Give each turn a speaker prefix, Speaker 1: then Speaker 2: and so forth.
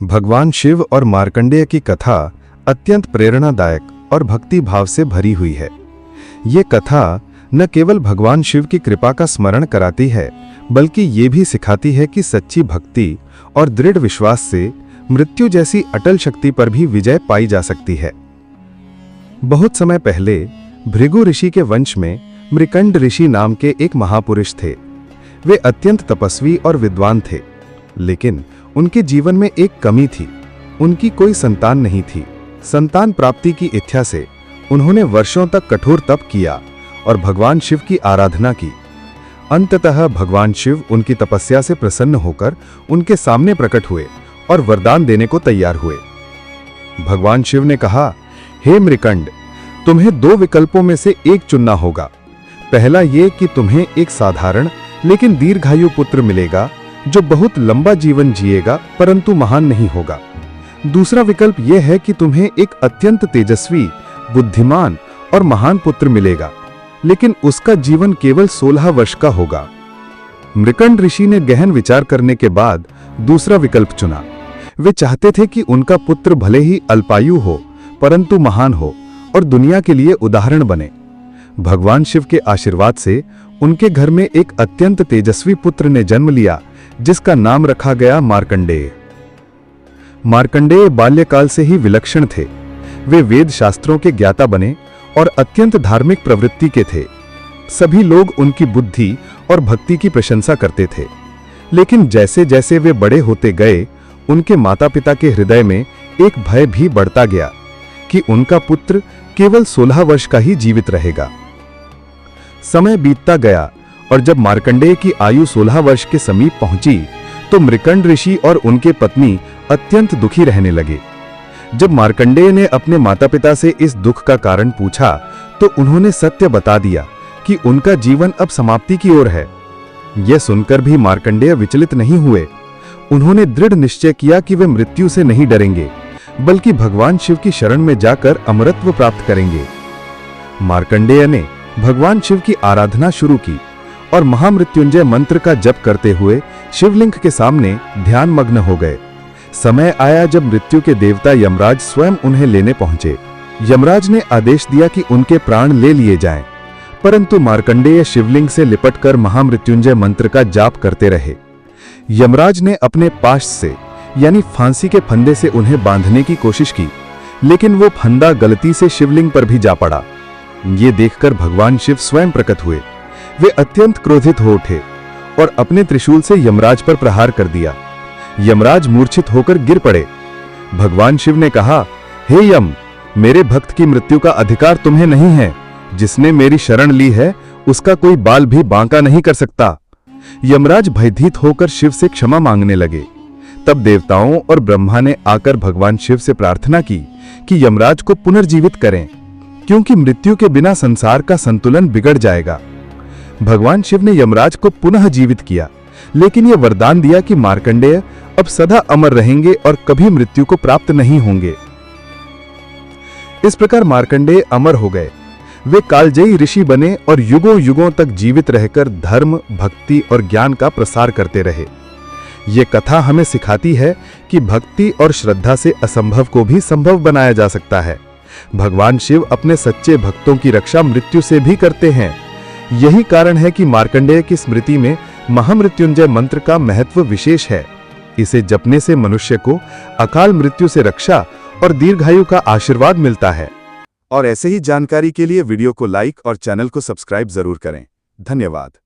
Speaker 1: भगवान शिव और मार्कंडेय की कथा अत्यंत प्रेरणादायक और भक्ति भाव से भरी हुई है। ये कथा न केवल भगवान शिव की कृपा का स्मरण कराती है, बल्कि ये भी सिखाती है कि सच्ची भक्ति और दृढ़ विश्वास से मृत्यु जैसी अटल शक्ति पर भी विजय पाई जा सकती है। बहुत समय पहले भृगु ऋषि के वंश में मृकंड ऋषि नाम के एक महापुरुष थे। वे अत्यंत तपस्वी और विद्वान थे, लेकिन उनके जीवन में एक कमी थी। उनकी कोई संतान नहीं थी। संतान प्राप्ति की इच्छा से उन्होंने वर्षों तक कठोर तप किया और भगवान शिव की आराधना की। अंततः भगवान शिव उनकी तपस्या से प्रसन्न होकर उनके सामने प्रकट हुए और वरदान देने को तैयार हुए। भगवान शिव ने कहा, हे मृकंड, तुम्हें दो विकल्पों में से एक चुनना होगा। पहला ये कि तुम्हें एक साधारण लेकिन दीर्घायु पुत्र मिलेगा जो बहुत लंबा जीवन जिएगा परंतु महान नहीं होगा। दूसरा विकल्प यह है कि तुम्हें एक अत्यंत तेजस्वी, बुद्धिमान और महान पुत्र मिलेगा, लेकिन उसका जीवन केवल 16 वर्ष का होगा। मृकंड ऋषि ने गहन विचार करने के बाद दूसरा विकल्प चुना। वे चाहते थे कि उनका पुत्र भले ही अल्पायु हो परंतु महान हो और दुनिया के लिए उदाहरण बने। भगवान शिव के आशीर्वाद से उनके घर में एक अत्यंत तेजस्वी पुत्र ने जन्म लिया, जिसका नाम रखा गया मार्कंडेय। मार्कंडेय बाल्यकाल से ही विलक्षण थे। वे वेद शास्त्रों के ज्ञाता बने और अत्यंत धार्मिक प्रवृत्ति के थे। सभी लोग उनकी बुद्धि और भक्ति की प्रशंसा करते थे। लेकिन जैसे जैसे वे बड़े होते गए, उनके माता पिता के हृदय में एक भय भी बढ़ता गया कि उनका पुत्र केवल 16 वर्ष का ही जीवित रहेगा। समय बीतता गया और जब मार्कंडेय की आयु 16 वर्ष के समीप पहुंची, तो मृकंड ऋषि और उनके पत्नी अत्यंत दुखी रहने लगे। जब मार्कंडेय ने अपने माता पिता से इस दुख का कारण पूछा, तो उन्होंने सत्य बता दिया कि उनका जीवन अब समाप्ति की ओर है। यह सुनकर भी मार्कंडेय विचलित नहीं हुए। उन्होंने दृढ़ निश्चय किया कि वे मृत्यु से नहीं डरेंगे, बल्कि भगवान शिव की शरण में जाकर अमरत्व प्राप्त करेंगे। मार्कंडेय ने भगवान शिव की आराधना शुरू की और महामृत्युंजय मंत्र का जप करते हुए शिवलिंग के सामने ध्यान मग्न हो गए। समय आया जब मृत्यु के देवता यमराज स्वयं उन्हें लेने पहुंचे। यमराज ने आदेश दिया कि उनके प्राण ले लिए जाएं, परंतु मार्कंडेय शिवलिंग से लिपटकर महामृत्युंजय मंत्र का जाप करते रहे। यमराज ने अपने पाश से यानी फांसी के फंदे से उन्हें बांधने की कोशिश की, लेकिन वो फंदा गलती से शिवलिंग पर भी जा पड़ा। ये देखकर भगवान शिव स्वयं प्रकट हुए। वे अत्यंत क्रोधित हो उठे और अपने त्रिशूल से यमराज पर प्रहार कर दिया। यमराज मूर्छित होकर गिर पड़े। भगवान शिव ने कहा, हे यम, मेरे भक्त की मृत्यु का अधिकार तुम्हें नहीं है। जिसने मेरी शरण ली है, उसका कोई बाल भी बांका नहीं कर सकता। यमराज भयभीत होकर शिव से क्षमा मांगने लगे। तब देवताओं और ब्रह्मा ने आकर भगवान शिव से प्रार्थना की कि यमराज को पुनर्जीवित करें, क्योंकि मृत्यु के बिना संसार का संतुलन बिगड़ जाएगा। भगवान शिव ने यमराज को पुनः जीवित किया, लेकिन यह वरदान दिया कि मार्कंडेय अब सदा अमर रहेंगे और कभी मृत्यु को प्राप्त नहीं होंगे। इस प्रकार मार्कंडेय अमर हो गए। वे कालजयी ऋषि बने और युगों युगों तक जीवित रहकर धर्म, भक्ति और ज्ञान का प्रसार करते रहे। ये कथा हमें सिखाती है कि भक्ति और श्रद्धा से असंभव को भी संभव बनाया जा सकता है। भगवान शिव अपने सच्चे भक्तों की रक्षा मृत्यु से भी करते हैं। यही कारण है कि मार्कंडेय की स्मृति में महामृत्युंजय मंत्र का महत्व विशेष है। इसे जपने से मनुष्य को अकाल मृत्यु से रक्षा और दीर्घायु का आशीर्वाद मिलता है। और ऐसे ही जानकारी के लिए वीडियो को लाइक और चैनल को सब्सक्राइब जरूर करें। धन्यवाद।